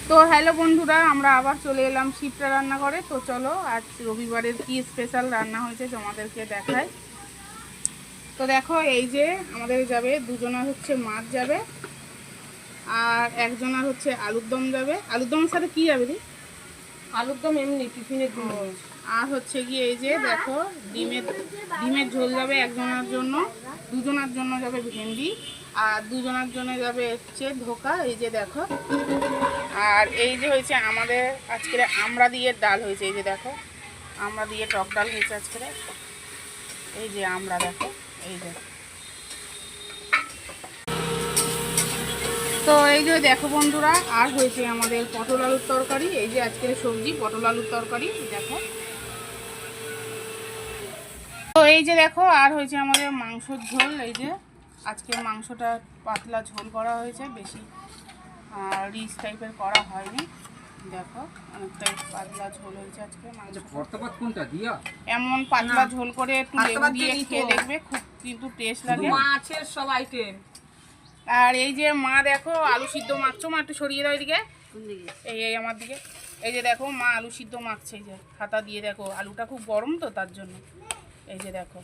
তো হ্যালো বন্ধুরা, আমরা আবার চলে এলাম শিপটা রান্না করে। তো চলো আজ রবিবারের কি স্পেশাল রান্না হয়েছে তোমাদেরকে দেখাই। তো দেখো, এই যে আমাদের যাবে দুজনের হচ্ছে মাছ যাবে, আর একজনের হচ্ছে আলুর দম যাবে। আলুর দমের সাথে কি যাবে? আলুর দম এমনি টিফিনের জন্য। আর হচ্ছে গিয়ে এই যে দেখো, ডিমের ঝোল যাবে একজনের জন্য, দুজনের জন্য যাবে ভেন্ডি, আর দুজনের জন্য যাবে হচ্ছে ধোকা। এই যে দেখো, আর এই যে হয়েছে আমাদের আজকের আমড়া দিয়ে ডাল হয়েছে। এই যে দেখো, আমড়া দিয়ে টক ডাল হয়েছে আজকের। এই যে আমড়া দেখো, এই যে। তো এই যে দেখো বন্ধুরা, আর হয়েছে আমাদের পটল আলুর তরকারি। এই যে আজকের সবজি পটল আলুর তরকারি দেখো। তো এই যে দেখো, আর হয়েছে আমাদের মাংসর ঝোল। এই যে আজকে মাংসটা পাতলা ঝোল করা হয়েছে, বেশি রিচ টাইপের করা হয়নি। দেখো অনেকটাই পাতলা ঝোল হয়েছে আজকে মাংস। এমন পাতলা ঝোল করে একটু লেবু দিয়ে খেয়ে দেখবে, খুব কিন্তু টেস্ট লাগে। মাছের সব আইটেম। আর এই যে মা দেখো আলু সিদ্ধ মাখছো। মা একটু সরিয়ে দাও এদিকে, এই আমার দিকে। এই যে দেখো মা আলু সিদ্ধ মাখছে, এই যে হাতা দিয়ে। দেখো আলুটা খুব গরম তো তার জন্য। এই যে দেখো,